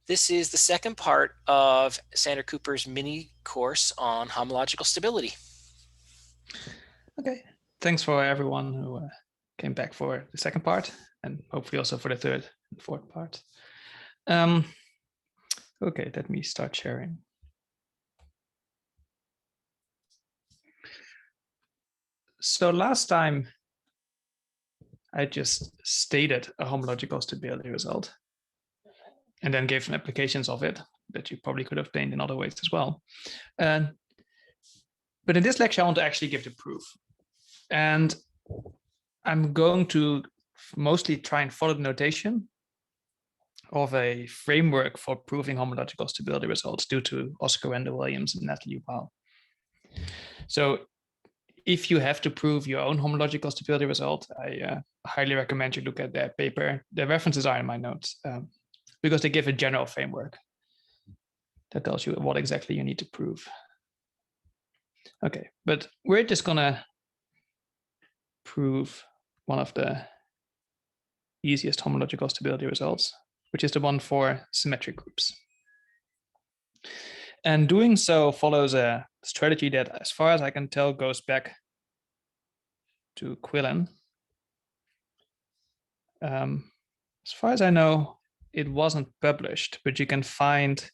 This is the second part of Sander Cooper's mini course on homological stability. Okay, thanks for everyone who came back for the second part, and hopefully also for the third and fourth part. Okay, let me start sharing. So last time, I just stated a homological stability result and then gave some applications of it that you probably could have obtained in other ways as well. But in this lecture, I want to actually give the proof. And I'm going to mostly try and follow the notation of a framework for proving homological stability results due to Oscar Wendell Williams and Natalie Weil. So if you have to prove your own homological stability result, I highly recommend you look at that paper. The references are in my notes because they give a general framework that tells you what exactly you need to prove. Okay, but we're just gonna prove one of the easiest homological stability results, which is the one for symmetric groups. And doing so follows a strategy that, as far as I can tell, goes back to Quillen. As far as I know, it wasn't published, but you can find,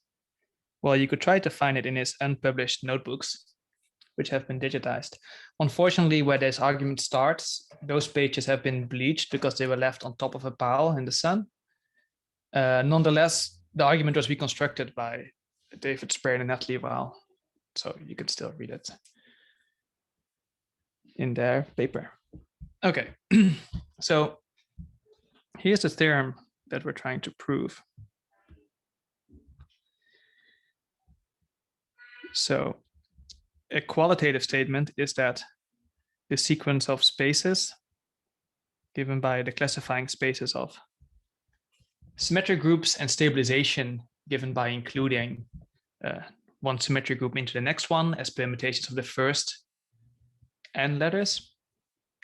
well, you could try to find it in his unpublished notebooks, which have been digitized. Unfortunately, where this argument starts, those pages have been bleached because they were left on top of a pile in the sun. Nonetheless, the argument was reconstructed by David Sprague and Natalie Weil, so you can still read it in their paper. Okay, so here's the theorem that we're trying to prove. So a qualitative statement is that the sequence of spaces given by the classifying spaces of symmetric groups and stabilization given by including one symmetric group into the next one as permutations of the first n letters,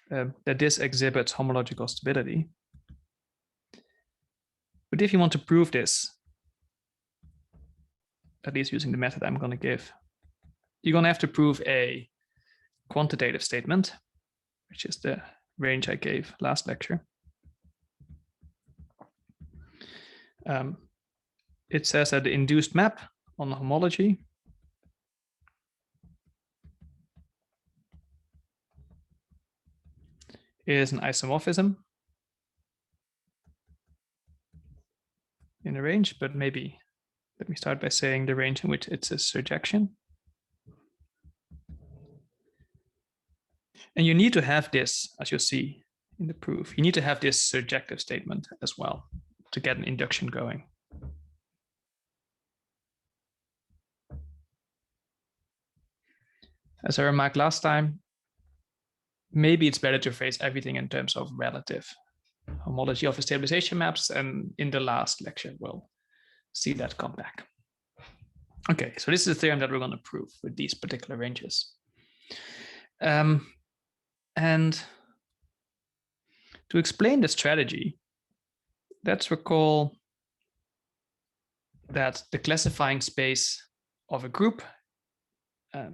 that this exhibits homological stability. But if you want to prove this, at least using the method I'm going to give, you're going to have to prove a quantitative statement, which is the range I gave last lecture. It says that the induced map on the homology is an isomorphism in a range, but maybe let me start by saying the range in which it's a surjection. And you need to have this, as you'll see in the proof, you need to have this surjective statement as well to get an induction going. As I remarked last time, maybe it's better to phrase everything in terms of relative homology of the stabilization maps, and in the last lecture, we'll see that come back. Okay, so this is the theorem that we're going to prove with these particular ranges. And to explain the strategy, let's recall that the classifying space of a group,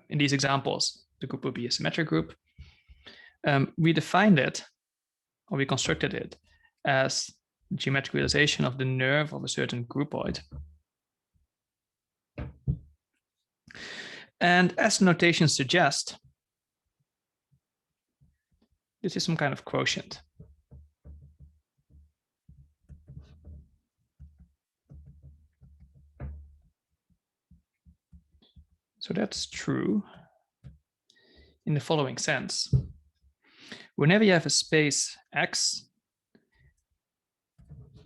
in these examples, the group would be a symmetric group. We defined it, or we constructed it, as the geometric realization of the nerve of a certain groupoid. And as the notation suggests, this is some kind of quotient. So that's true in the following sense. Whenever you have a space X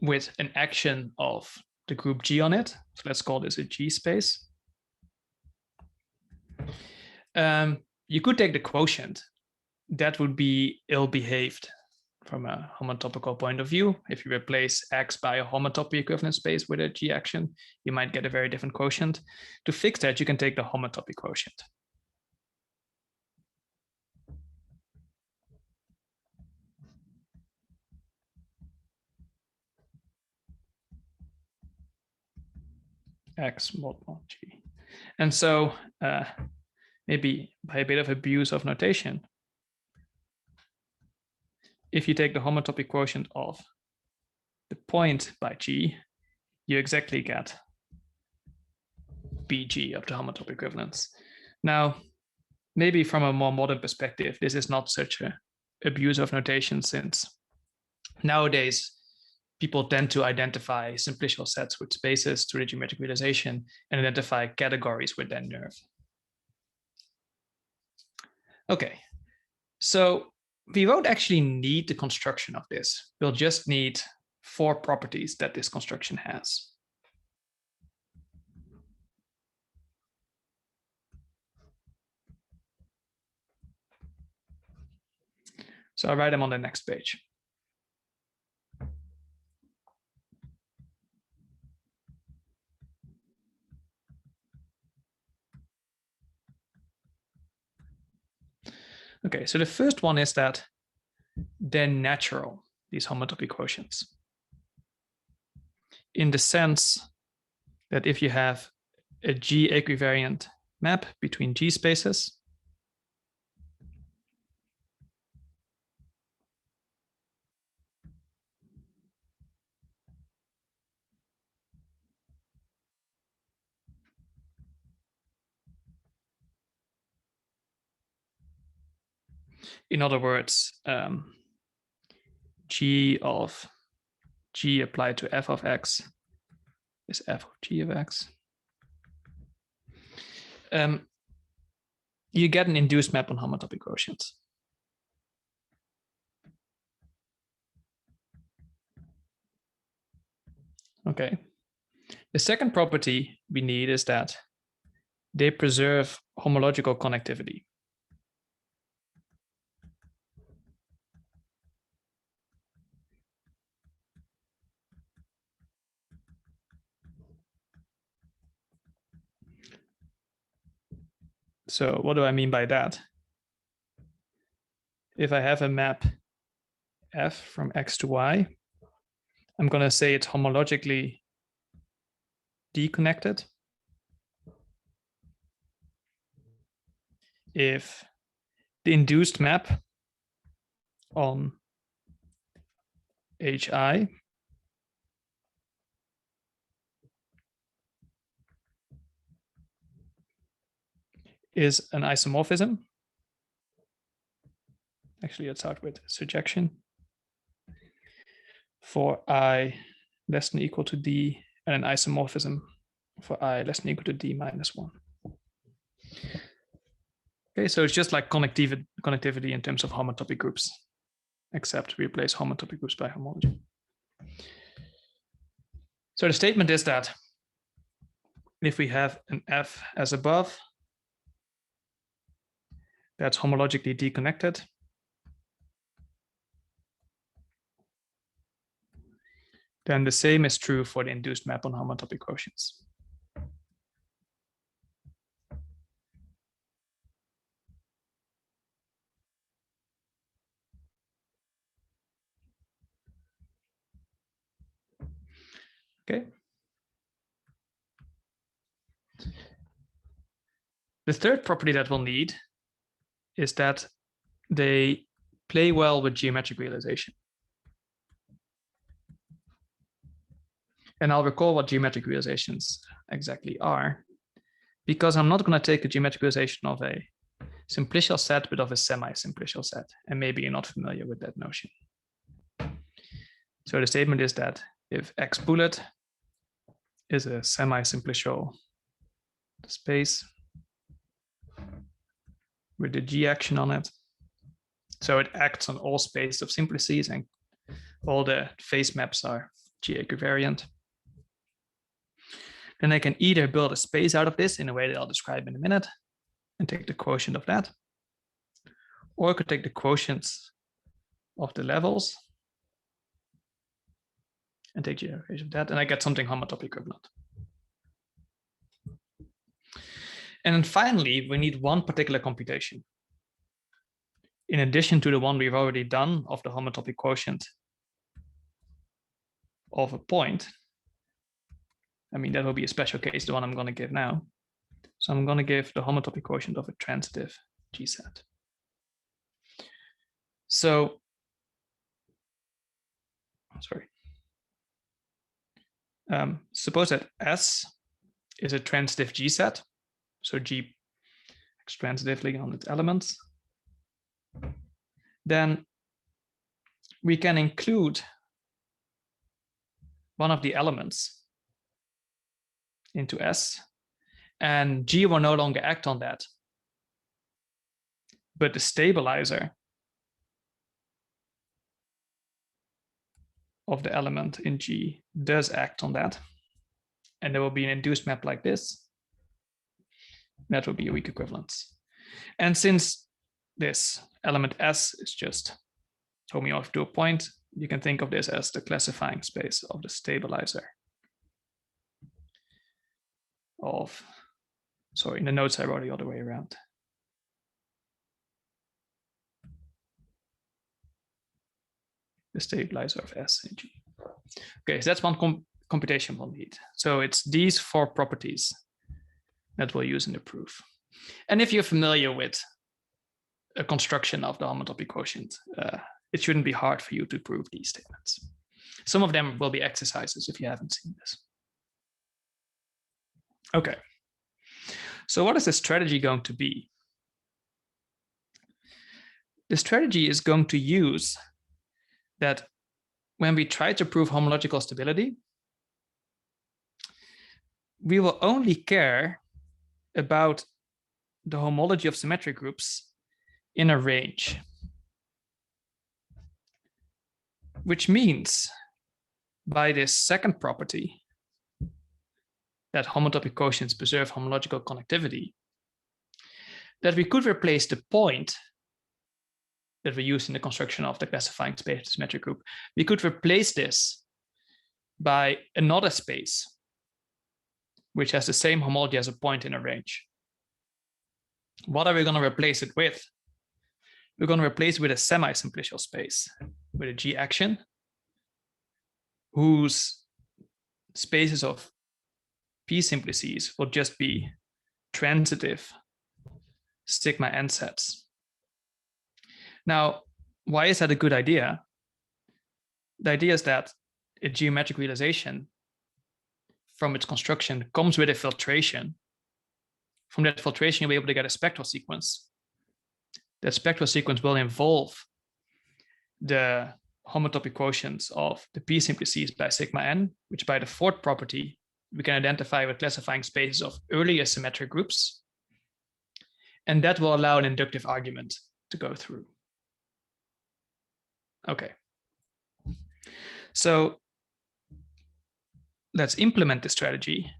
with an action of the group G on it, so let's call this a G space, you could take the quotient. That would be ill-behaved from a homotopical point of view. If you replace X by a homotopic equivalent space with a G action, you might get a very different quotient. To fix that, you can take the homotopic quotient. X mod mod G. And so maybe by a bit of abuse of notation, if you take the homotopic quotient of the point by G, you exactly get BG of the homotopic equivalence. Now, maybe from a more modern perspective, this is not such an abuse of notation, since nowadays people tend to identify simplicial sets with spaces through the geometric realization and identify categories with their nerve. Okay, so we won't actually need the construction of this. We'll just need 4 properties that this construction has. So I'll write them on the next page. Okay, so the first one is that they're natural, these homotopic quotients, in the sense that if you have a G equivariant map between G spaces, in other words, G of G applied to f of x is f of G of x. You get an induced map on homotopic quotients. Okay. The second property we need is that they preserve homological connectivity. So what do I mean by that? If I have a map f from x to y, I'm going to say it's homologically deconnected if the induced map on hi is an isomorphism. Actually, let's start with surjection for I less than or equal to d, and an isomorphism for I less than or equal to d minus 1. Okay, so it's just like connectivity in terms of homotopic groups, except we replace homotopic groups by homology. So the statement is that if we have an F as above, that's homologically deconnected, then the same is true for the induced map on homotopic quotients. Okay. The third property that we'll need is that they play well with geometric realization. And I'll recall what geometric realizations exactly are, because I'm not going to take a geometric realization of a simplicial set, but of a semi-simplicial set. And maybe you're not familiar with that notion. So the statement is that if X bullet is a semi-simplicial space with the G action on it, so it acts on all spaces of simplices and all the face maps are G equivariant, then I can either build a space out of this in a way that I'll describe in a minute and take the quotient of that, or I could take the quotients of the levels and take the derivation of that, and I get something homotopic equivalent. And then finally, we need one particular computation, in addition to the one we've already done of the homotopic quotient of a point. I mean, that will be a special case, the one I'm going to give now. So I'm going to give the homotopic quotient of a transitive G set. So, sorry. Suppose that S is a transitive G set. So G acts transitively on its elements. Then we can include one of the elements into S, and G will no longer act on that. But the stabilizer of the element in G does act on that. And there will be an induced map like this. That will be a weak equivalence. And since this element S is just homeomorphic to a point, you can think of this as the classifying space of the stabilizer of, sorry, in the notes I wrote the other way around. The stabilizer of S in G. Okay, so that's one computation we'll need. So it's these 4 properties that we'll use in the proof. And if you're familiar with a construction of the homotopic quotient, it shouldn't be hard for you to prove these statements. Some of them will be exercises if you haven't seen this. Okay, so what is the strategy going to be? The strategy is going to use that when we try to prove homological stability, we will only care about the homology of symmetric groups in a range. Which means by this second property, that homotopic quotients preserve homological connectivity, that we could replace the point that we use in the construction of the classifying space of the symmetric group. We could replace this by another space, which has the same homology as a point in a range. What are we going to replace it with? We're going to replace it with a semi-simplicial space, with a G action, whose spaces of P simplices will just be transitive sigma n sets. Now, why is that a good idea? The idea is that a geometric realization from its construction comes with a filtration. From that filtration, you'll be able to get a spectral sequence. That spectral sequence will involve the homotopic quotients of the P simplices by sigma n, which by the 4th property, we can identify with classifying spaces of earlier symmetric groups. And that will allow an inductive argument to go through. Okay. So let's implement this strategy.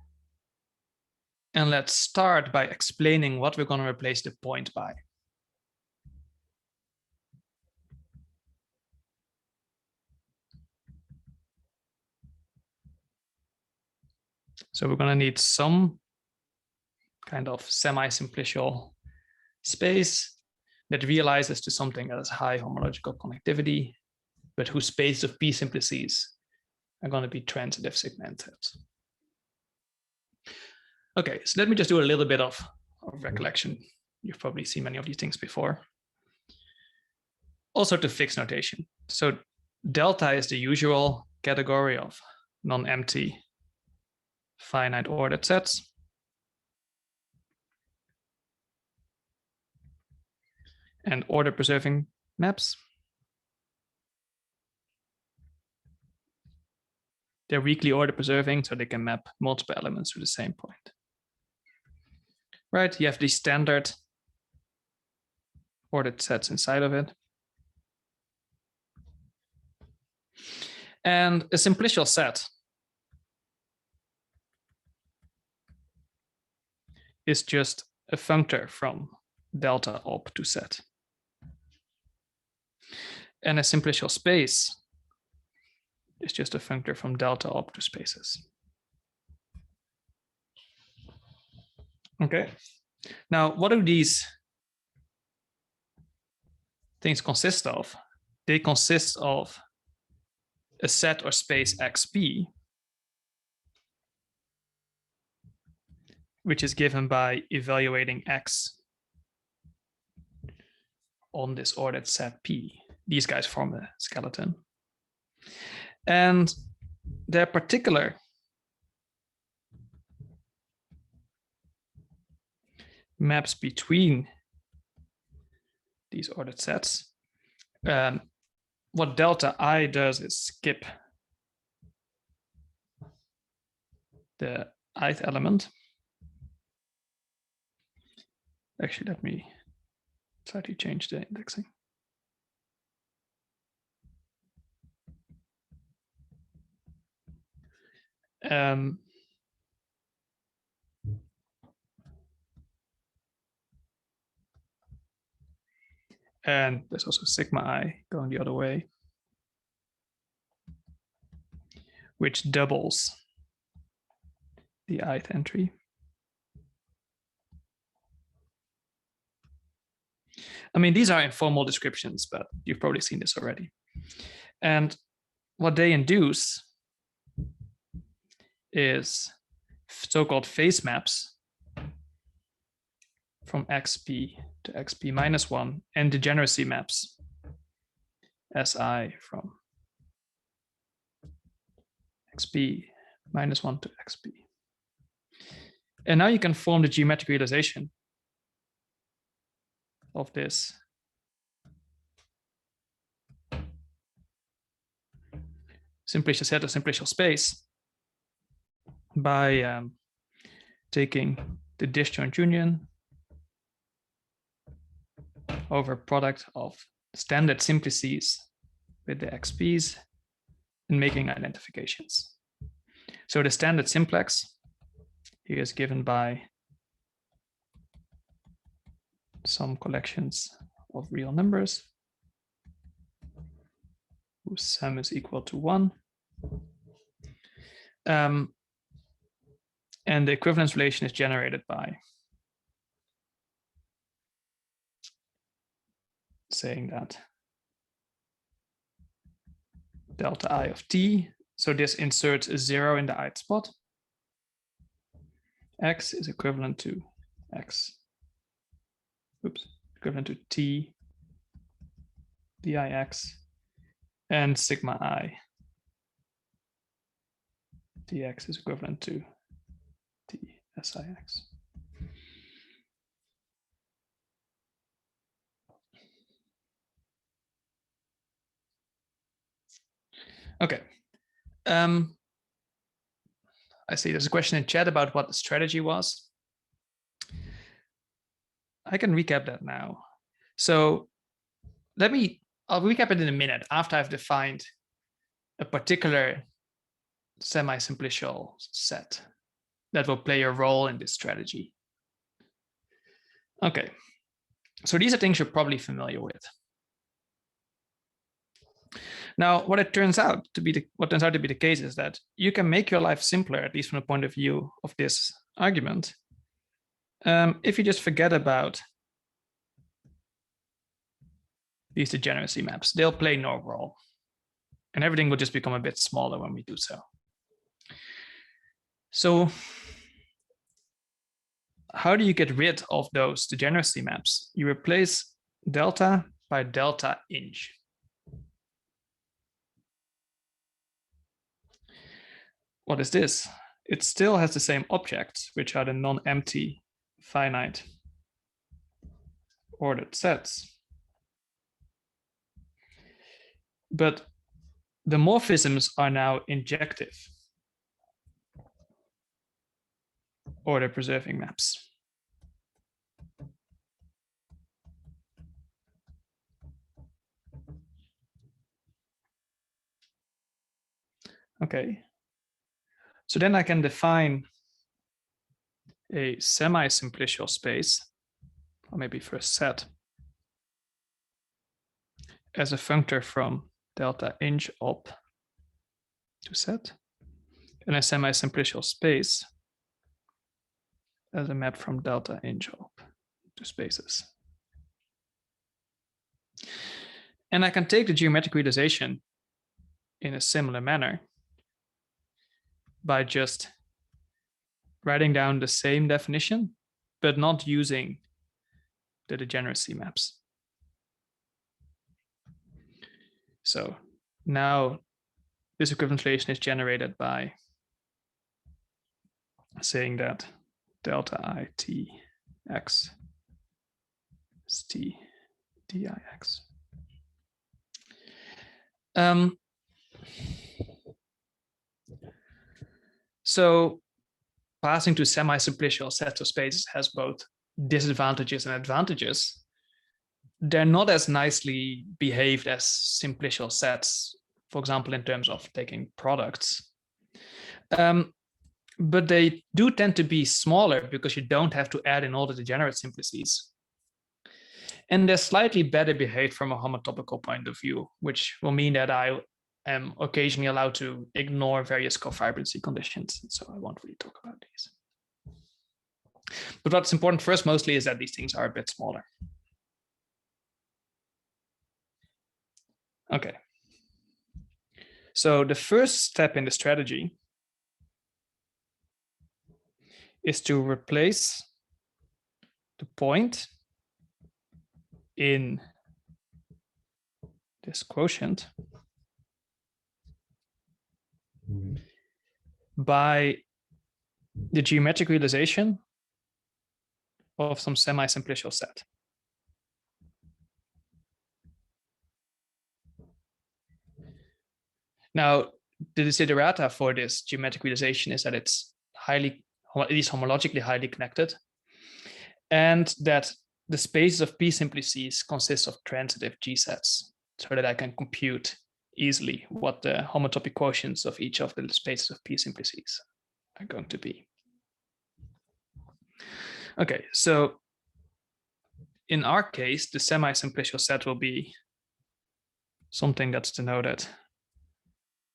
And let's start by explaining what we're going to replace the point by. So we're going to need some kind of semi-simplicial space that realizes to something that has high homological connectivity, but whose space of P simplices are going to be transitive sigma n sets. Okay, so let me just do a little bit of recollection. You've probably seen many of these things before. Also to fixed notation. So delta is the usual category of non-empty finite ordered sets. And order preserving maps. They're weakly order preserving, so they can map multiple elements to the same point. Right, you have these standard ordered sets inside of it. And a simplicial set is just a functor from delta op to set. And a simplicial space is just a functor from delta op to spaces. Okay, now what do these things consist of? They consist of a set or space xp which is given by evaluating X on this ordered set P. These guys form a skeleton. And their particular maps between these ordered sets. What delta I does is skip the ith element. Actually, let me slightly change the indexing. And there's also sigma I going the other way, which doubles the ith entry. I mean, these are informal descriptions, but you've probably seen this already. And what they induce is so-called phase maps from xp to xp minus 1 and degeneracy maps si from xp minus 1 to xp. And now you can form the geometric realization of this simplicial set or simplicial space by taking the disjoint union over product of standard simplices with the xp's and making identifications. So the standard simplex here is given by some collections of real numbers whose sum is equal to 1. And the equivalence relation is generated by saying that delta I of t, so this inserts a 0 in the ith spot. X is equivalent to x, equivalent to t dix, and sigma I dx is equivalent to t six. Okay. I see there's a question in chat about what the strategy was. I can recap that now. So I'll recap it in a minute after I've defined a particular semi-simplicial set that will play a role in this strategy. Okay, so these are things you're probably familiar with. Now, what turns out to be the case is that you can make your life simpler, at least from the point of view of this argument, if you just forget about these degeneracy maps. They'll play no role, and everything will just become a bit smaller when we do so. So how do you get rid of those degeneracy maps? You replace delta by delta inch. What is this? It still has the same objects, which are the non-empty finite ordered sets. But the morphisms are now injective order preserving maps. Okay. So then I can define a semi-simplicial space, or maybe for a set, as a functor from delta inch up to set, and a semi-simplicial space as a map from delta inch up to spaces. And I can take the geometric realization in a similar manner by just writing down the same definition, but not using the degeneracy maps. So now this equivalence relation is generated by saying that delta I t x is t dix. So passing to semi-simplicial sets of spaces has both disadvantages and advantages. They're not as nicely behaved as simplicial sets, for example, in terms of taking products. But they do tend to be smaller because you don't have to add in all the degenerate simplices. And they're slightly better behaved from a homotopical point of view, which will mean that I am occasionally allowed to ignore various cofibrancy conditions. So I won't really talk about these. But what's important for us mostly is that these things are a bit smaller. Okay. So the first step in the strategy is to replace the point in this quotient by the geometric realization of some semi-simplicial set. Now, the desiderata for this geometric realization is that it's at least homologically highly connected, and that the spaces of P simplices consist of transitive G sets, so that I can compute easily what the homotopic quotients of each of the spaces of P simplices are going to be. Okay, so in our case, the semi-simplicial set will be something that's denoted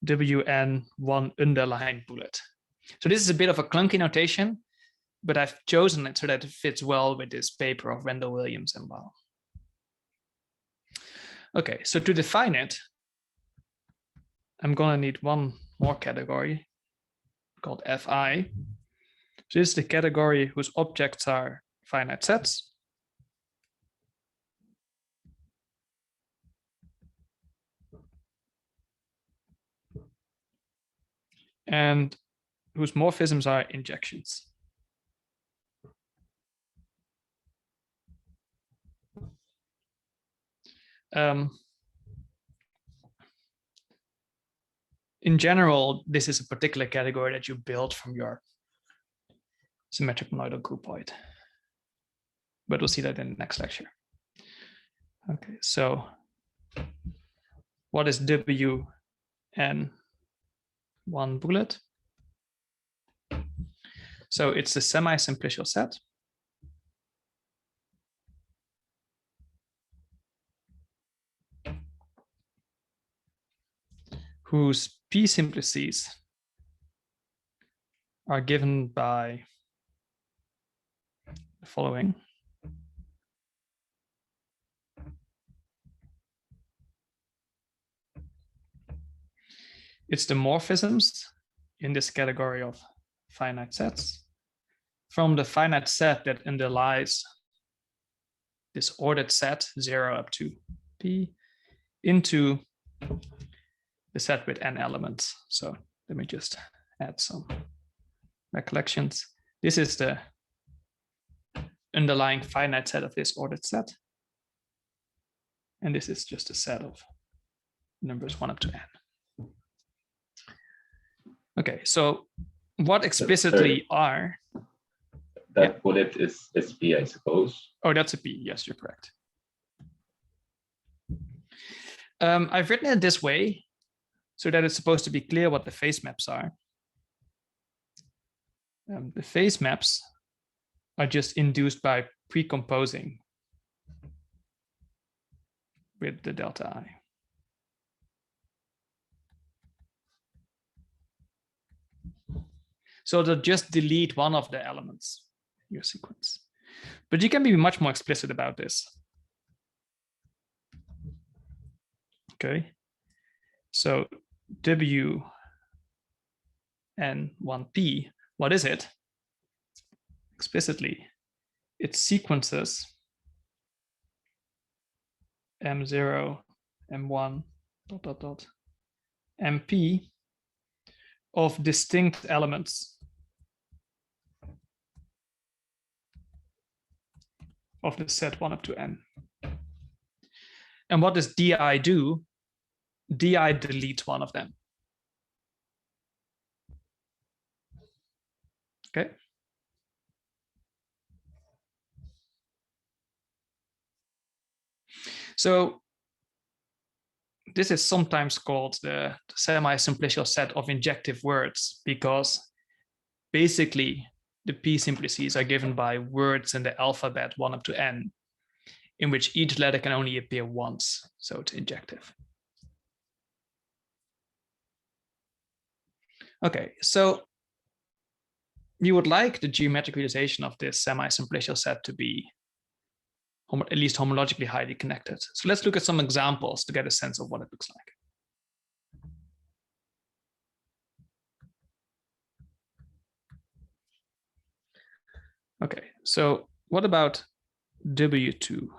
WN1 underline bullet. So this is a bit of a clunky notation, but I've chosen it so that it fits well with this paper of Wendell Williams and Weil. Okay, so to define it, I'm going to need one more category called Fi. So this is the category whose objects are finite sets. And whose morphisms are injections. In general, this is a particular category that you build from your symmetric monoidal groupoid. But we'll see that in the next lecture. Okay, so what is WN1 bullet? So it's a semi-simplicial set whose P simplices are given by the following. It's the morphisms in this category of finite sets from the finite set that underlies this ordered set 0 up to P into the set with n elements. So let me just add some recollections. This is the underlying finite set of this ordered set. And this is just a set of numbers 1 up to n. Okay, so what explicitly are... That bullet is P, I suppose. Oh, that's a P. Yes, you're correct. I've written it this way so that it's supposed to be clear what the phase maps are. The phase maps are just induced by precomposing with the delta I. So they'll just delete one of the elements in your sequence. But you can be much more explicit about this. Okay. So WN1P, what is it? explicitly its sequences M0, M1, dot, dot, dot, MP of distinct elements of the set 1 up to n. And what does DI do? DI deletes one of them. Okay. So this is sometimes called the semi-simplicial set of injective words, because basically the p simplices are given by words in the alphabet 1 up to n, in which each letter can only appear once, so it's injective. Okay, so you would like the geometric realization of this semi-simplicial set to be at least homologically highly connected. So let's look at some examples to get a sense of what it looks like. Okay, so what about W2?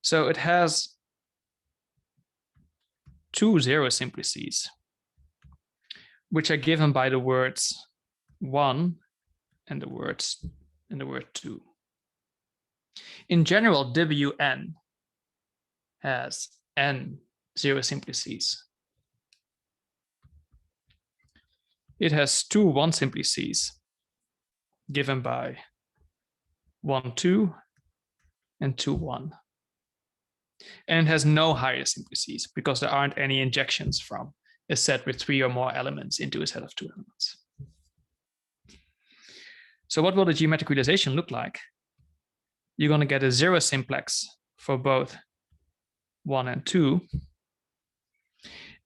So it has two zero simplices, which are given by the words 1 and the word 2. In general, Wn has n zero simplices. It has two 1 simplices given by 1, 2 and 2, 1. And it has no higher simplices because there aren't any injections from a set with 3 or more elements into a set of 2 elements. So what will the geometric realization look like? You're going to get a zero simplex for both 1 and 2.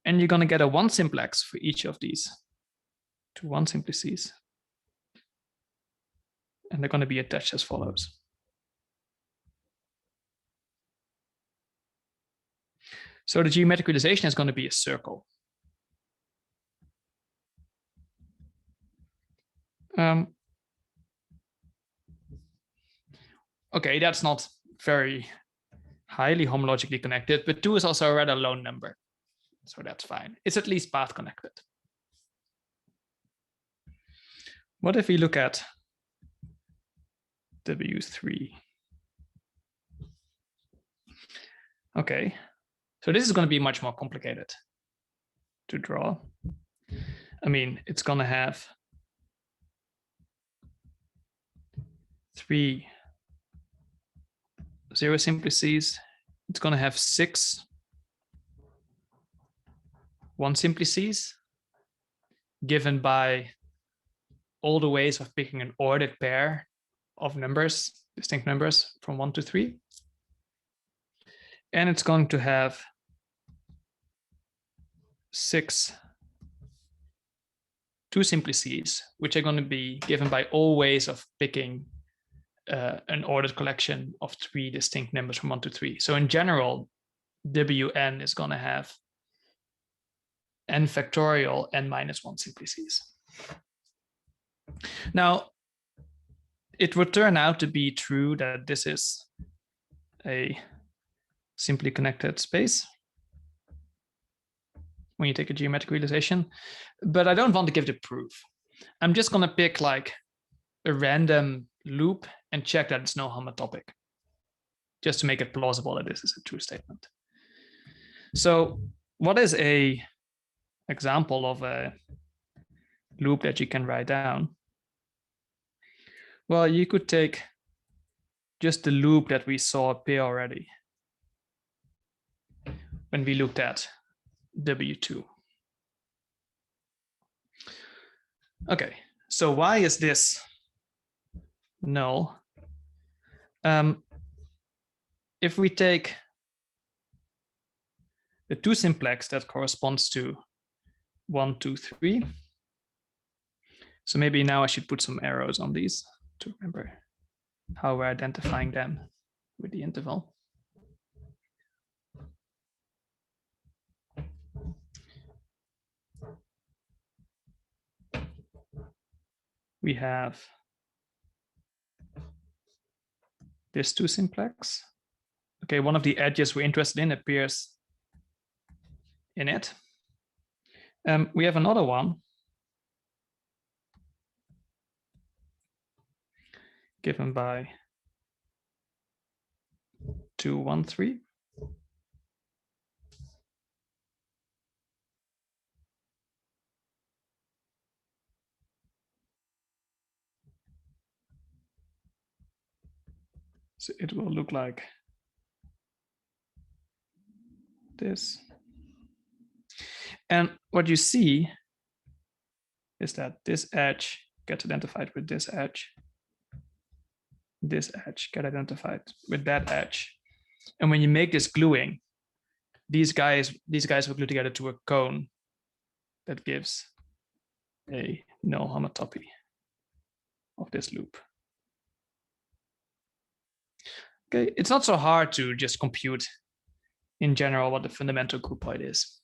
And you're going to get a 1 simplex for each of these 2 1 simplices. And they're going to be attached as follows. So the geometric realization is going to be a circle. Okay, that's not very highly homologically connected, but 2 is also a rather low number. So that's fine. It's at least path connected. What if we look at W3? Okay, so this is going to be much more complicated to draw. I mean, it's going to have 3 zero simplices. It's going to have 6 1 simplices given by all the ways of picking an ordered pair of numbers, distinct numbers from 1 to 3. And it's going to have 6 2 simplices, which are going to be given by all ways of picking an ordered collection of 3 distinct numbers from 1 to 3. So in general, Wn is going to have n factorial n minus 1 simplices. Now, it would turn out to be true that this is a simply connected space when you take a geometric realization, but I don't want to give the proof. I'm just going to pick like a random loop and check that it's no homotopic, just to make it plausible that this is a true statement. So what is a example of a loop that you can write down? Well, you could take just the loop that we saw appear already when we looked at W2. Okay, so why is this null? If we take the 2 simplex that corresponds to 1, 2, 3. So maybe now I should put some arrows on these to remember how we're identifying them with the interval. we have this 2 simplex. Okay, one of the edges we're interested in appears in it. We have another one given by 2, 1, 3. So it will look like this. And what you see is that this edge gets identified with this edge. This edge gets identified with that edge. And when you make this gluing, these guys will glue together to a cone that gives a null homotopy of this loop. Okay, it's not so hard to just compute in general what the fundamental groupoid is.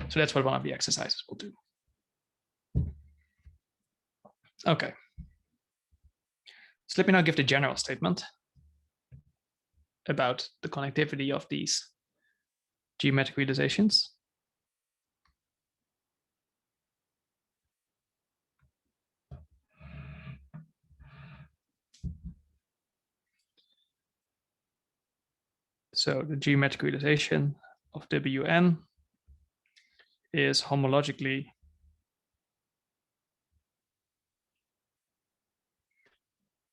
So that's what one of the exercises will do. Okay. So let me now give the general statement about the connectivity of these geometric realizations. So the geometric realization of Wn is homologically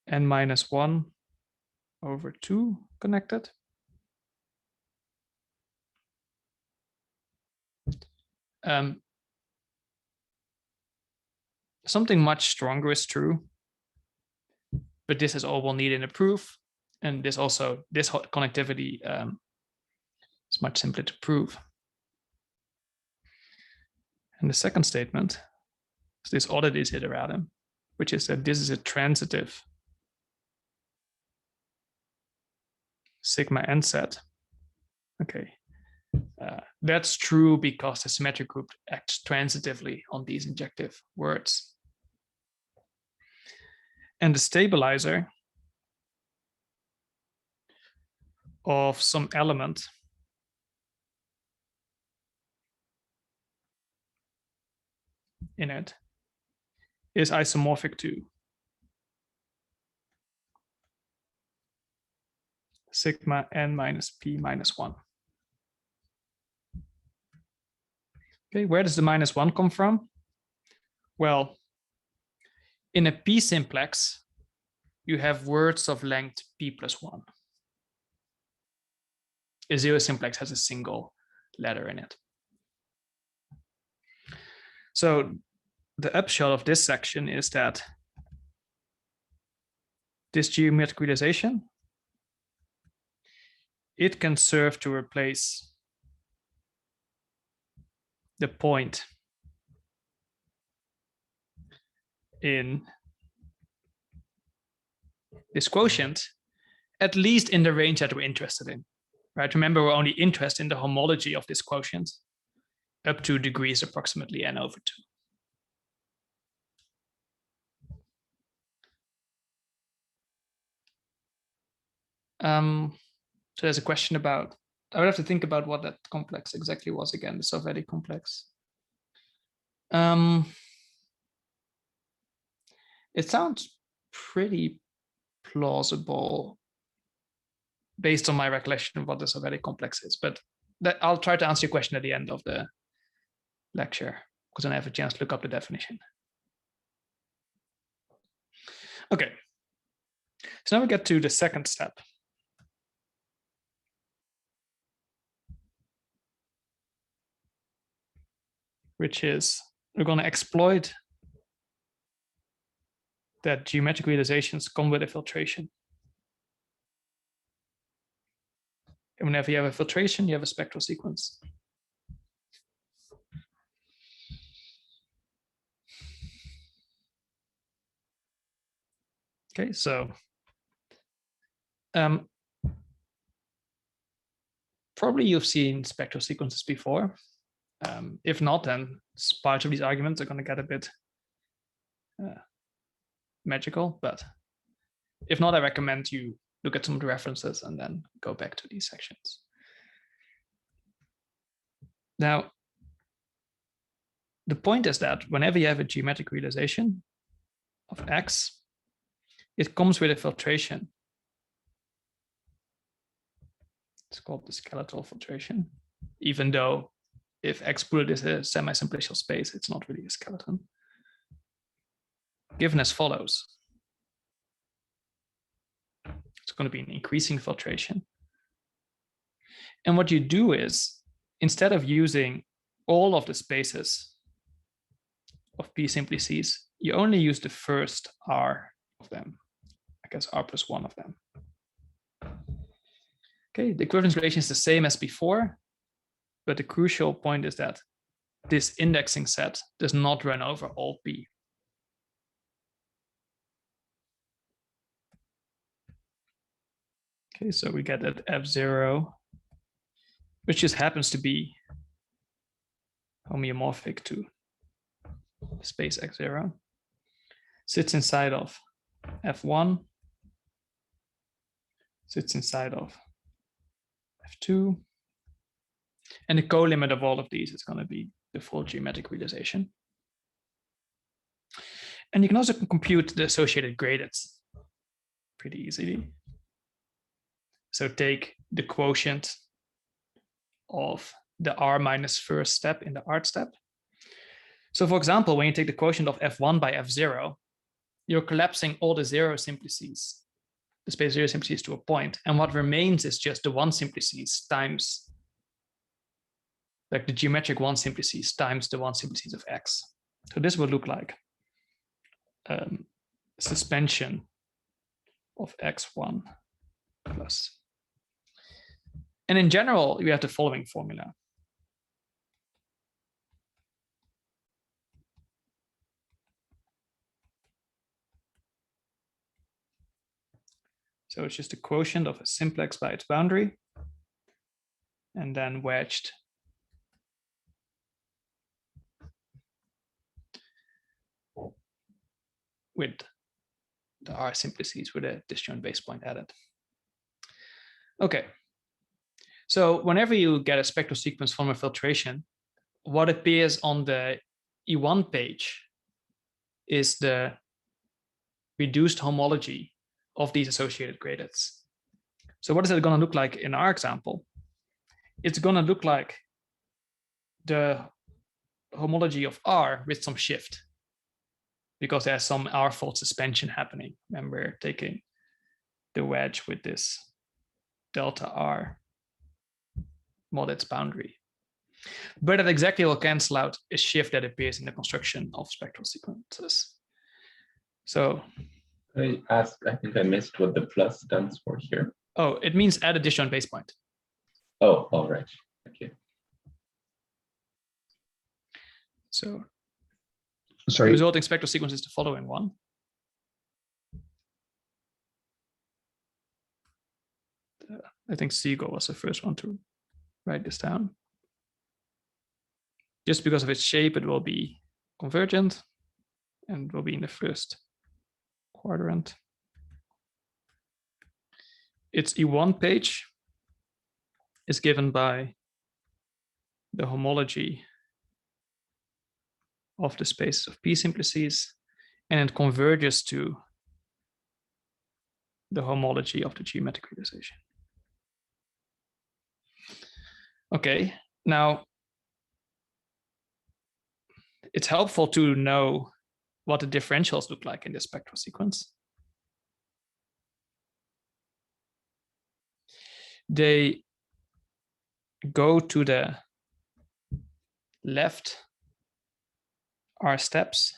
n-1 over 2 connected. Something much stronger is true, but this is all we'll need in a proof. And this connectivity is much simpler to prove. And the second statement is this other desideratum, which is that this is a transitive sigma n set. Okay, that's true because the symmetric group acts transitively on these injective words. And the stabilizer of some element in it is isomorphic to sigma n minus p minus 1. Okay, where does the minus 1 come from? Well, in a p simplex, you have words of length p plus 1. A 0 simplex has a single letter in it. So the upshot of this section is that this geometric realization, it can serve to replace the point in this quotient, at least in the range that we're interested in, right? Remember, we're only interested in the homology of this quotient up to degrees approximately n over 2. So there's a question about, I would have to think about what that complex exactly was again, the Salvetti complex. It sounds pretty plausible based on my recollection of what the Salvetti complex is, but I'll try to answer your question at the end of the lecture, because then I have a chance to look up the definition. Okay, so now we get to the second step. Which is, we're going to exploit that geometric realizations come with a filtration. And whenever you have a filtration, you have a spectral sequence. Okay, so probably you've seen spectral sequences before. If not, then parts of these arguments are going to get a bit magical, but if not, I recommend you look at some of the references and then go back to these sections. Now, the point is that whenever you have a geometric realization of X, it comes with a filtration. It's called the skeletal filtration, even though if X bullet is a semi-simplicial space, it's not really a skeleton. Given as follows. It's going to be an increasing filtration. And what you do is, instead of using all of the spaces of P simplices, you only use the first R of them. I guess R plus one of them. Okay, the equivalence relation is the same as before, but the crucial point is that this indexing set does not run over all P. Okay, so we get that F0, which just happens to be homeomorphic to space X0, sits inside of F1, sits inside of F2, and the co-limit of all of these is going to be the full geometric realization. And you can also compute the associated gradients pretty easily. So take the quotient of the R minus first step in the art step. So for example, when you take the quotient of F1 by F0, you're collapsing all the zero simplices, the space zero simplices to a point, and what remains is just the one simplices times, like the geometric one simplices times the one simplices of X. So this would look like suspension of X1 plus. And in general, we have the following formula. So it's just a quotient of a simplex by its boundary, and then wedged with the R simplices with a disjoint base point added. Okay. So whenever you get a spectral sequence from a filtration, what appears on the E1 page is the reduced homology of these associated gradients. So what is it going to look like in our example? It's going to look like the homology of R with some shift, because there's some R-fold suspension happening when we're taking the wedge with this delta R mod its boundary. But that exactly will cancel out a shift that appears in the construction of spectral sequences. So I think I missed what the plus stands for here. Oh, it means add a disjoint base point. Oh, all right. Okay. So Sorry. the resulting spectral sequence is the following one. I think Siegel was the first one to write this down. Just because of its shape, it will be convergent and will be in the first quadrant. Its E1 page is given by the homology of the spaces of P simplices, and it converges to the homology of the geometric realization. Okay, now it's helpful to know what the differentials look like in this spectral sequence. They go to the left R steps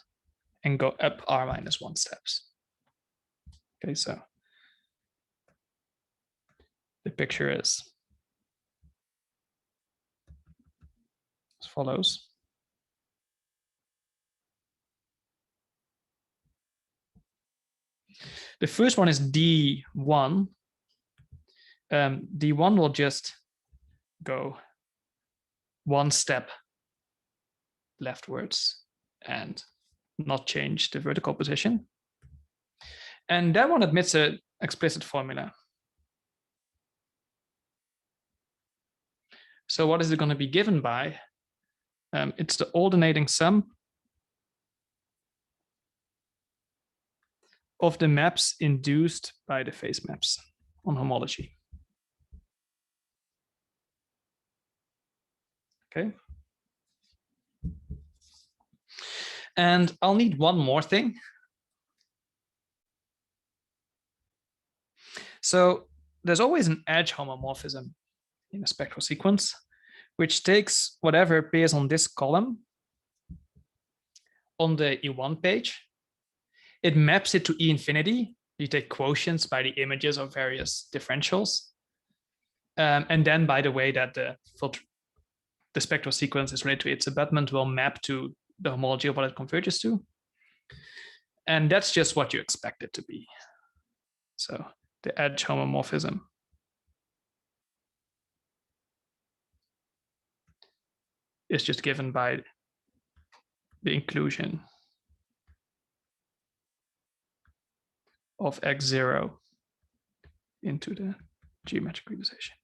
and go up R minus 1 steps. Okay, so the picture is as follows. The first one is D1. D1 will just go one step leftwards and not change the vertical position. And that one admits an explicit formula. So what is it going to be given by? It's the alternating sum of the maps induced by the phase maps on homology. Okay. And I'll need one more thing. So there's always an edge homomorphism in a spectral sequence, which takes whatever appears on this column on the E1 page. It maps it to E infinity. You take quotients by the images of various differentials. And then by the way that the spectral sequence is related to its abutment will map to the homology of what it converges to. And that's just what you expect it to be. So the edge homomorphism is just given by the inclusion of X0 into the geometric realization.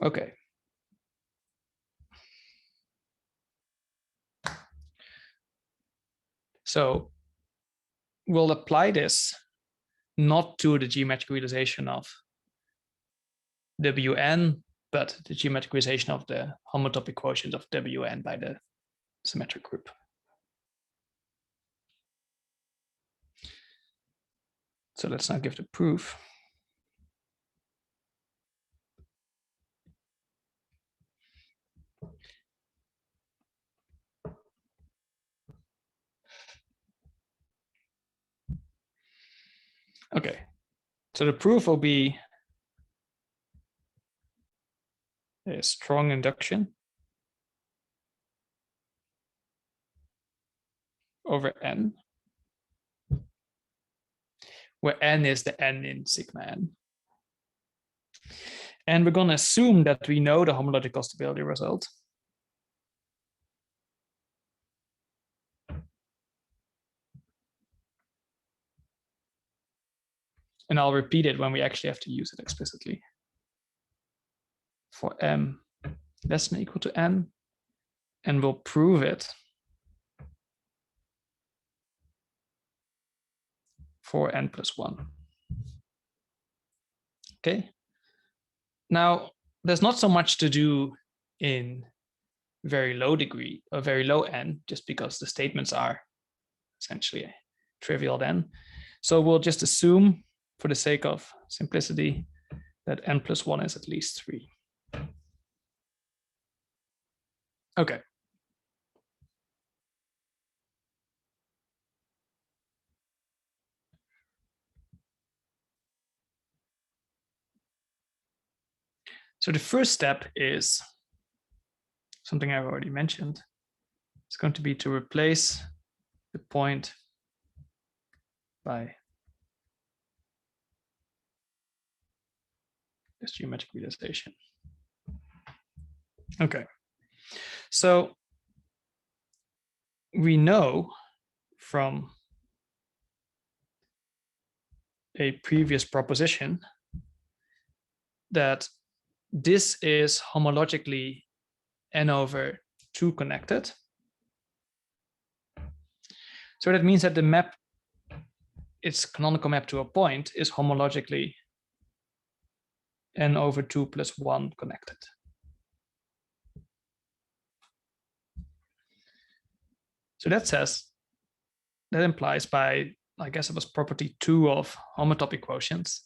Okay. So we'll apply this not to the geometric realization of Wn, but the geometric realization of the homotopic quotient of Wn by the symmetric group. So let's now give the proof. Okay, so the proof will be a strong induction over n, where n is the n in sigma n. And we're going to assume that we know the homological stability result. And I'll repeat it when we actually have to use it explicitly. For m less than or equal to n, and we'll prove it for n plus 1. Okay. Now, there's not so much to do in very low degree or very low n, just because the statements are essentially trivial then. So we'll just assume, for the sake of simplicity, that n plus 1 is at least 3. Okay. So the first step is something I've already mentioned. It's going to be to replace the point by this geometric realization. Okay. So we know from a previous proposition that this is homologically n over 2 connected. So that means that the map, its canonical map to a point, is homologically n over 2 plus 1 connected. So that implies by, I guess it was property 2 of homotopic quotients,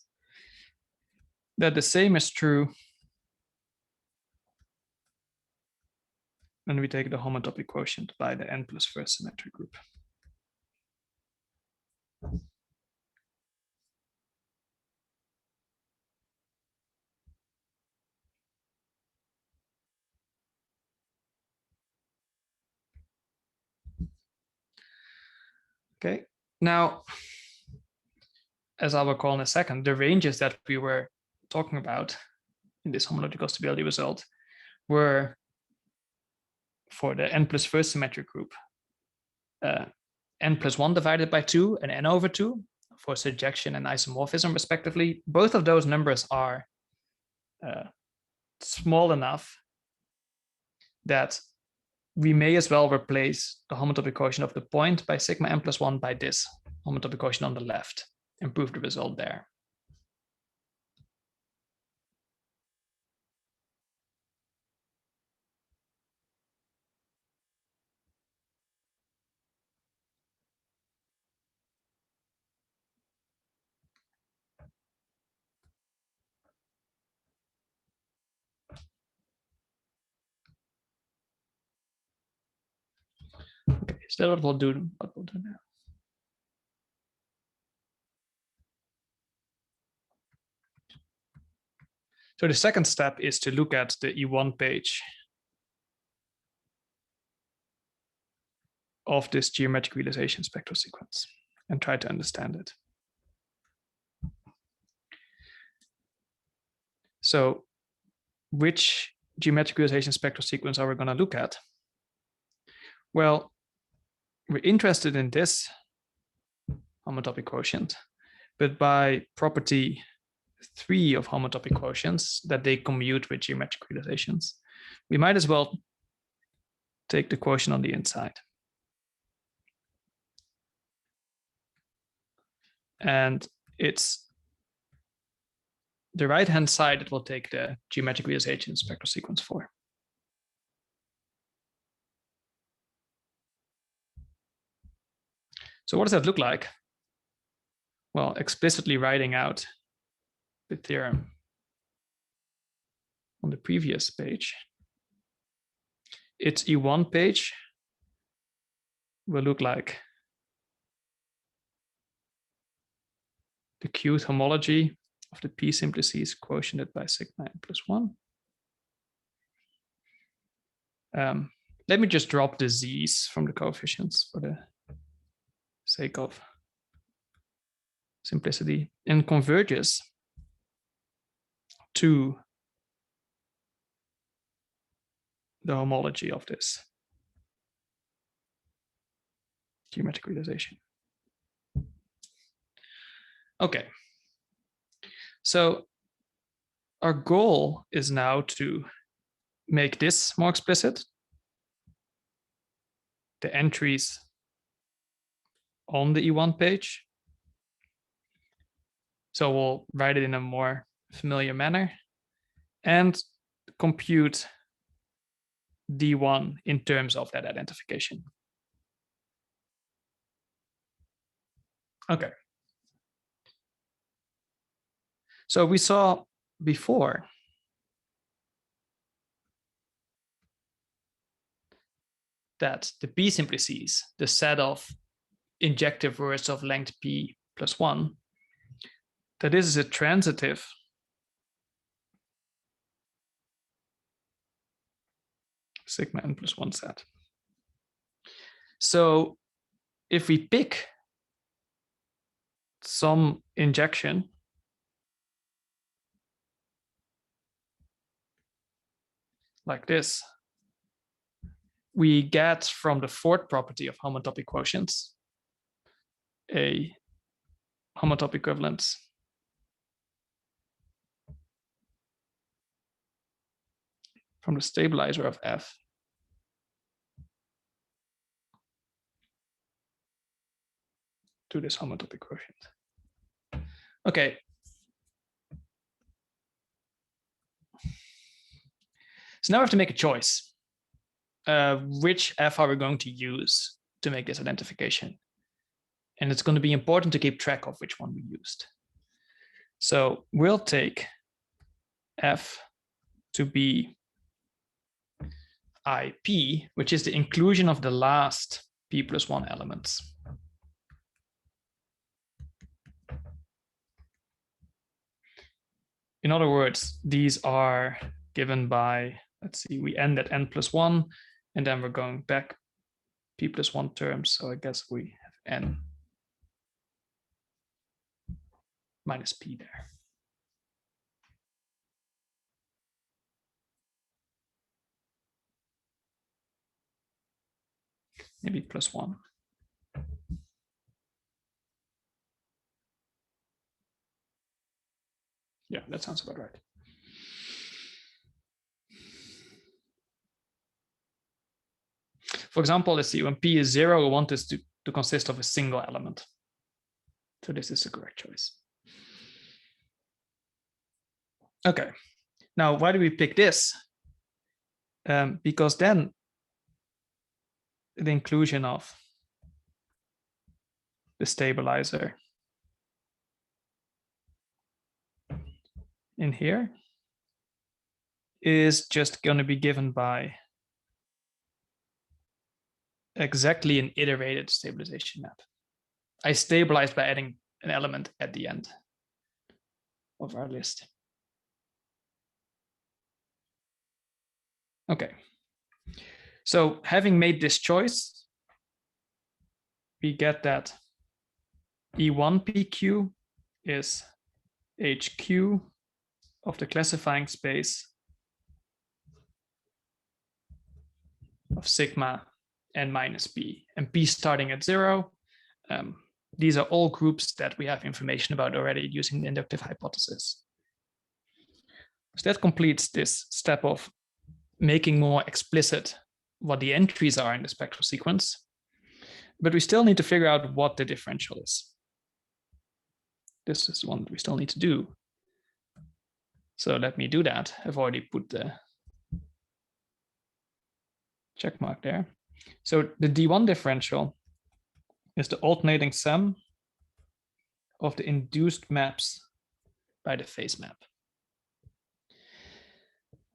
that the same is true when we take the homotopic quotient by the n plus first symmetric group. Okay, now, as I will call in a second, the ranges that we were talking about in this homological stability result were for the n plus first symmetric group, n plus 1 divided by 2 and n over 2 for surjection and isomorphism respectively. Both of those numbers are small enough that we may as well replace the homotopic quotient of the point by sigma n plus 1 by this homotopic quotient on the left and prove the result there. Okay, so that's what we'll do now. So the second step is to look at the E1 page of this geometric realization spectral sequence and try to understand it. So which geometric realization spectral sequence are we going to look at? Well, we're interested in this homotopic quotient, but by property 3 of homotopic quotients, that they commute with geometric realizations, we might as well take the quotient on the inside. And it's the right-hand side that will take the geometric realization spectral sequence for. So what does that look like? Well, explicitly writing out the theorem on the previous page, its E1 page will look like the Qth homology of the P simplices quotiented by sigma n plus 1. Let me just drop the z's from the coefficients for the sake of simplicity, and converges to the homology of this geometric realization. Okay, so our goal is now to make this more explicit, the entries on the E1 page. So we'll write it in a more familiar manner and compute D1 in terms of that identification. Okay. So we saw before that the P simplices, the set of injective words of length P plus 1, that this is a transitive sigma n plus 1 set. So if we pick some injection like this, we get from the fourth property of homotopic quotients a homotopic equivalence from the stabilizer of F to this homotopic quotient. Okay. So now we have to make a choice. Which F are we going to use to make this identification? And it's going to be important to keep track of which one we used. So we'll take F to be IP, which is the inclusion of the last P plus 1 elements. In other words, these are given by, let's see, we end at n plus 1, and then we're going back P plus 1 terms. So I guess we have n minus P there. maybe +1. Yeah, that sounds about right. For example, let's see, when P is 0, we want this to consist of a single element. So this is the correct choice. Okay, now why do we pick this? Because then the inclusion of the stabilizer in here is just going to be given by exactly an iterated stabilization map. I stabilized by adding an element at the end of our list. Okay, so having made this choice, we get that E1PQ is HQ of the classifying space of sigma n minus p, and p starting at 0. These are all groups that we have information about already using the inductive hypothesis. So that completes this step of making more explicit what the entries are in the spectral sequence, but we still need to figure out what the differential is. This is one that we still need to do. So let me do that. I've already put the check mark there. So the D1 differential is the alternating sum of the induced maps by the phase map.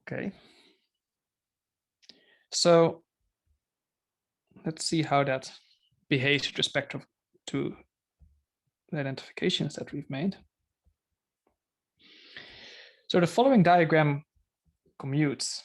Okay. So let's see how that behaves with respect to the identifications that we've made. So the following diagram commutes.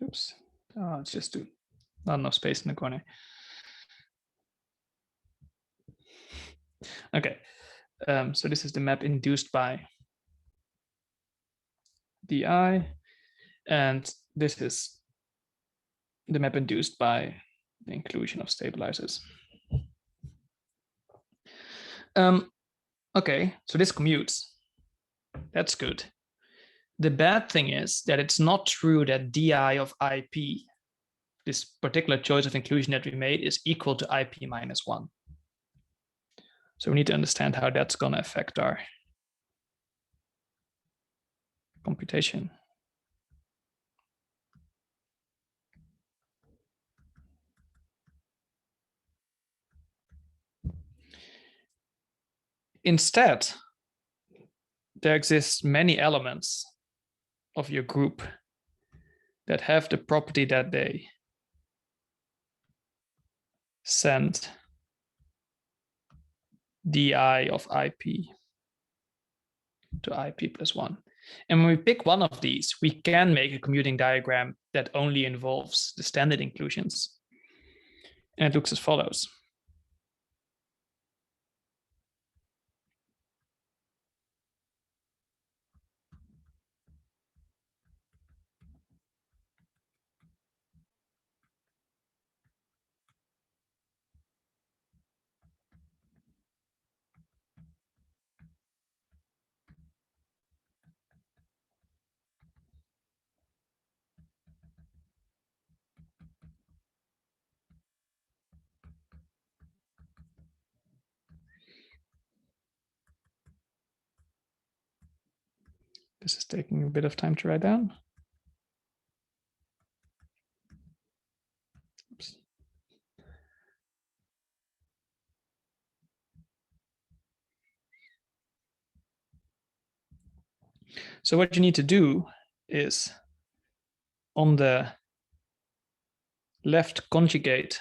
Oops, it's just not enough space in the corner. Okay, so this is the map induced by DI, and this is the map induced by the inclusion of stabilizers. Okay, so this commutes. That's good. The bad thing is that it's not true that DI of IP, this particular choice of inclusion that we made, is equal to IP minus 1. So we need to understand how that's going to affect our computation. Instead, there exist many elements of your group that have the property that they send DI of IP to IP plus 1. And when we pick one of these, we can make a commuting diagram that only involves the standard inclusions. And it looks as follows. This is taking a bit of time to write down. Oops. So what you need to do is on the left conjugate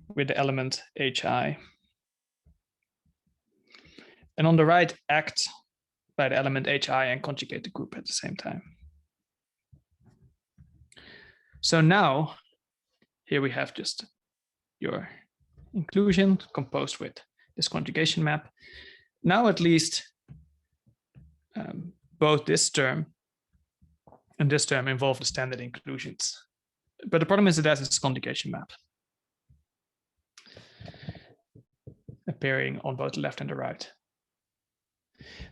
with the element HI. And on the right, act by the element hi and conjugate the group at the same time. So now, here we have just your inclusion composed with this conjugation map. Now at least both this term and this term involve the standard inclusions. But the problem is that there's this conjugation map appearing on both the left and the right.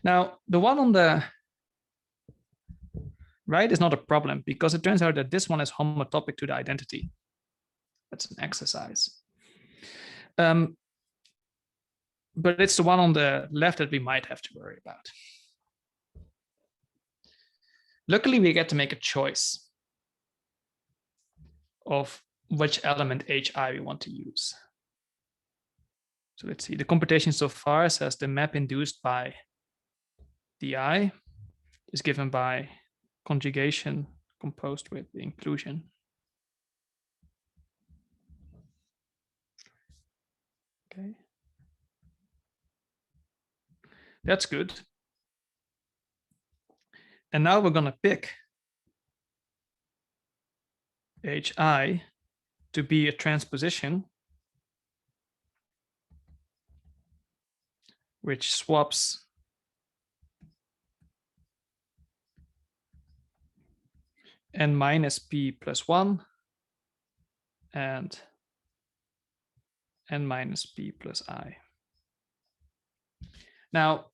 Now, the one on the right is not a problem because it turns out that this one is homotopic to the identity. That's an exercise. But it's the one on the left that we might have to worry about. Luckily, we get to make a choice of which element hi we want to use. So let's see, the computation so far says the map induced by di is given by conjugation composed with the inclusion. Okay. That's good. And now we're going to pick hi to be a transposition which swaps n minus p plus 1 and n minus p plus I. Now,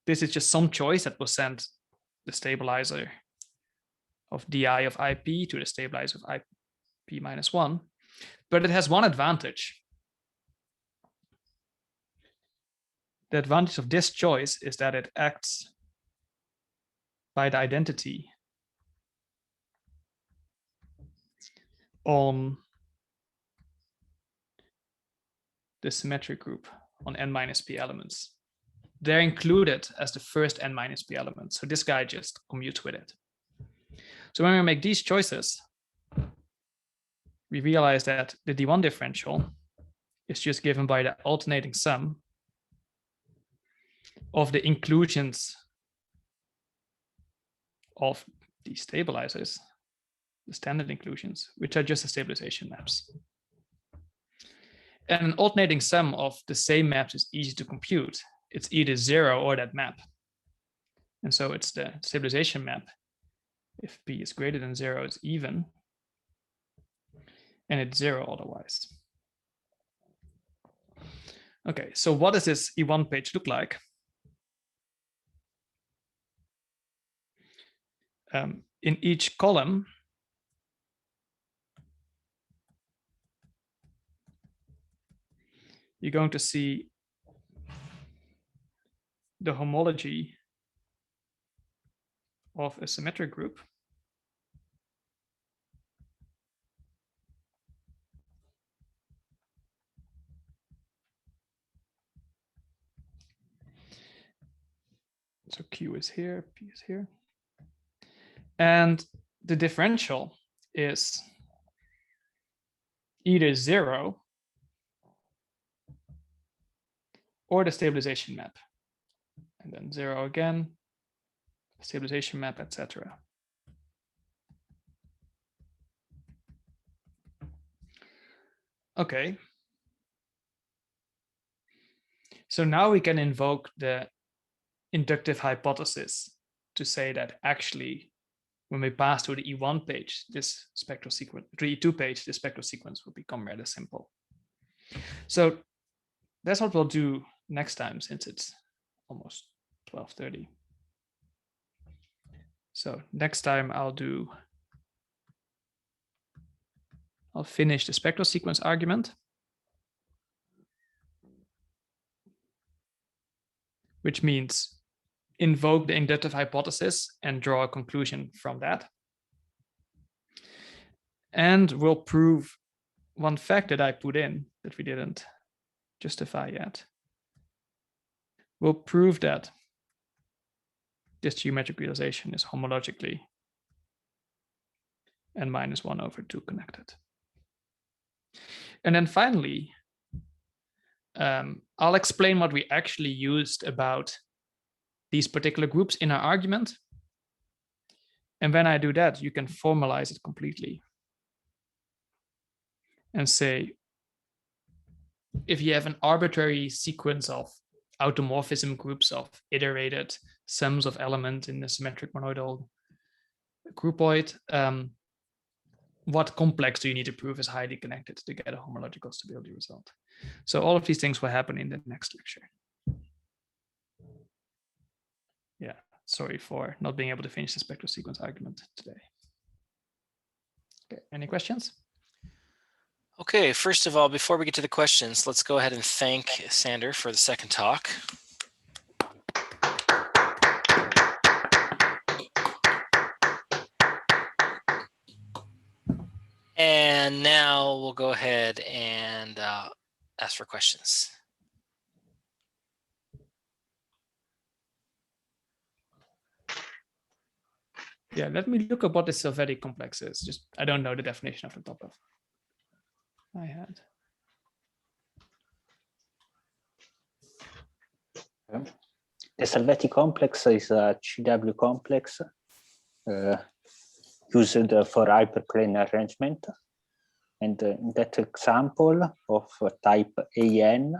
this is just some choice that will send the stabilizer of di of ip to the stabilizer of ip minus 1, but it has one advantage. The advantage of this choice is that it acts by the identity on the symmetric group on n minus p elements. They're included as the first n minus p element. So this guy just commutes with it. So when we make these choices, we realize that the D1 differential is just given by the alternating sum of the inclusions of these stabilizers, the standard inclusions, which are just the stabilization maps. And an alternating sum of the same maps is easy to compute. It's either 0 or that map. And so it's the stabilization map. If p is greater than 0, it's even. And it's 0 otherwise. Okay, so what does this E1 page look like? In each column, you're going to see the homology of a symmetric group. So Q is here, P is here. And the differential is either 0 or the stabilization map. And then 0 again, stabilization map, etc. Okay. So now we can invoke the inductive hypothesis to say that actually, when we pass to the E1 page, this spectral sequence, the E2 page, the spectral sequence will become rather simple. So that's what we'll do next time, since it's almost 12:30. So next time I'll finish the spectral sequence argument, which means invoke the inductive hypothesis and draw a conclusion from that. And we'll prove one fact that I put in that we didn't justify yet. We'll prove that this geometric realization is homologically n minus 1/2 connected. And then finally, I'll explain what we actually used about these particular groups in our argument. And when I do that, you can formalize it completely and say, if you have an arbitrary sequence of automorphism groups of iterated sums of elements in the symmetric monoidal groupoid, what complex do you need to prove is highly connected to get a homological stability result? So all of these things will happen in the next lecture. Yeah, sorry for not being able to finish the spectral sequence argument today. Okay, any questions? Okay, first of all, before we get to the questions, let's go ahead and thank Sander for the second talk. And now we'll go ahead and ask for questions. Yeah, let me look up what the Silvetti complex is. Just, I don't know the definition off the top of my head. The Silvetti complex is a CW complex used for hyperplane arrangement. And in that example of type AN,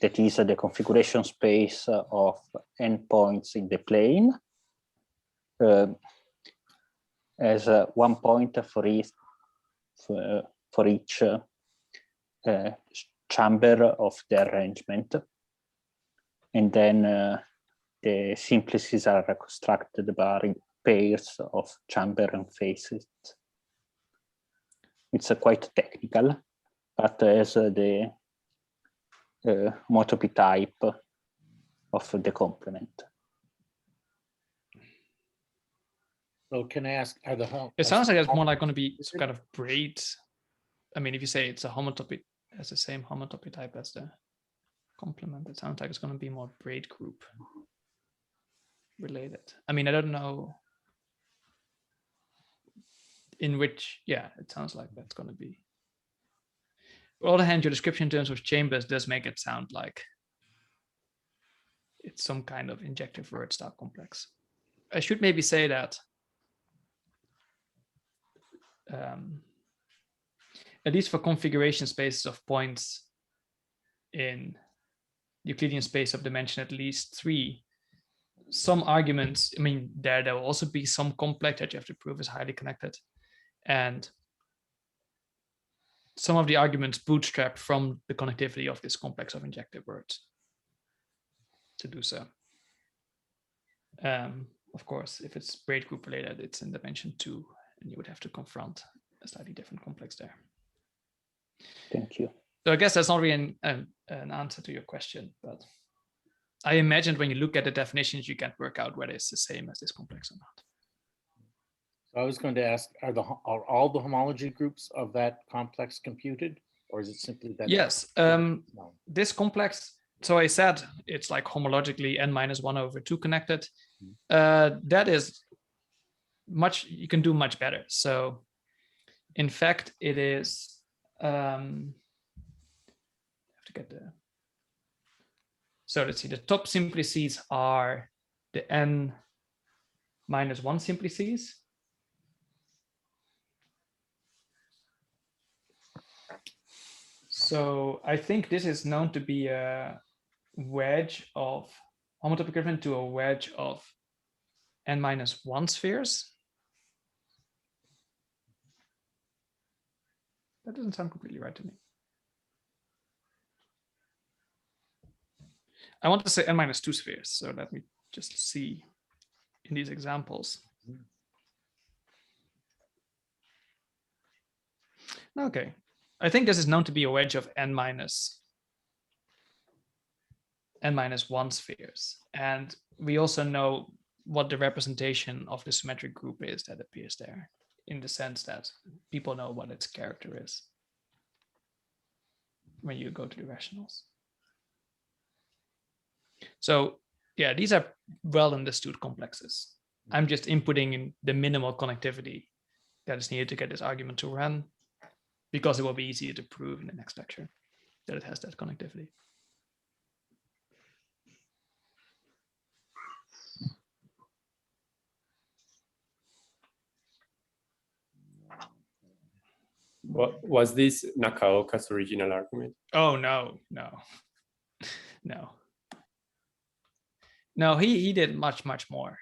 that is the configuration space of n points in the plane, as 1 point for each chamber of the arrangement. And then the simplices are constructed by pairs of chamber and faces. It's quite technical, but as the Homotopic type of the complement. So can I ask, are the It sounds like it's more like going to be some kind of braid. I mean, if you say it's a homotopic, has the same homotopic type as the complement, it sounds like it's going to be more braid group related. I mean, I don't know in which, yeah, it sounds like that's going to be. On the other hand, your description in terms of chambers does make it sound like it's some kind of injective word style complex. I should maybe say that at least for configuration spaces of points in Euclidean space of dimension at least 3, some arguments, I mean, there will also be some complex that you have to prove is highly connected. And some of the arguments bootstrap from the connectivity of this complex of injective words to do so. Of course, if it's braid group related, it's in dimension 2, and you would have to confront a slightly different complex there. Thank you. So I guess that's not really an answer to your question, but I imagined when you look at the definitions, you can't work out whether it's the same as this complex or not. So I was going to ask, are all the homology groups of that complex computed, or is it simply that? Yes, No. this complex, so I said it's like homologically n-1/2 connected. That is much, you can do much better. So in fact, it is, I have to get the, so let's see, the top simplices are the n-1 simplices. So I think this is known to be a wedge of homotopic equivalent to a wedge of n-1 spheres. That doesn't sound completely right to me. I want to say n-2 spheres, so let me just see in these examples. Okay, I think this is known to be a wedge of n-1 spheres. And we also know what the representation of the symmetric group is that appears there, in the sense that people know what its character is when you go to the rationals. So yeah, these are well understood complexes. I'm just inputting in the minimal connectivity that is needed to get this argument to run, because it will be easier to prove in the next lecture. that it has that connectivity. What was this Nakaoka's original argument? Oh no, no. No, he did much more.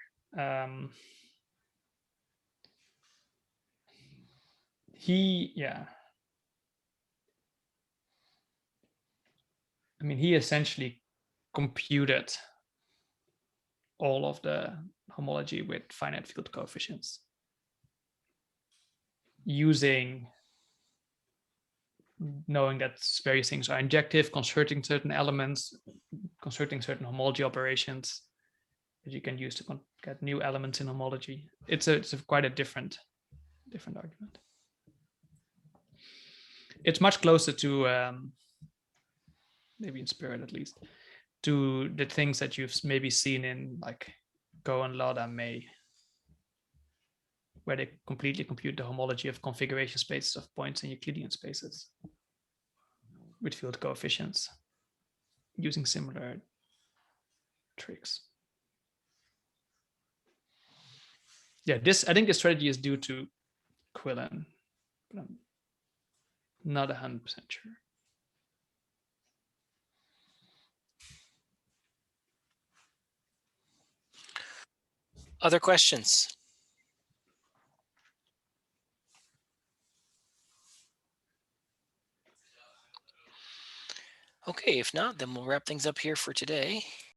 Yeah. I mean, he essentially computed all of the homology with finite field coefficients using knowing that various things are injective, concerting certain elements, concerting certain homology operations that you can use to get new elements in homology. It's quite a different argument. It's much closer to maybe in spirit at least to the things that you've maybe seen in like Go and Lada May, where they completely compute the homology of configuration spaces of points in Euclidean spaces with field coefficients using similar tricks. Yeah, I think this strategy is due to Quillen, but I'm not 100% sure. Other questions? Okay, if not, then we'll wrap things up here for today.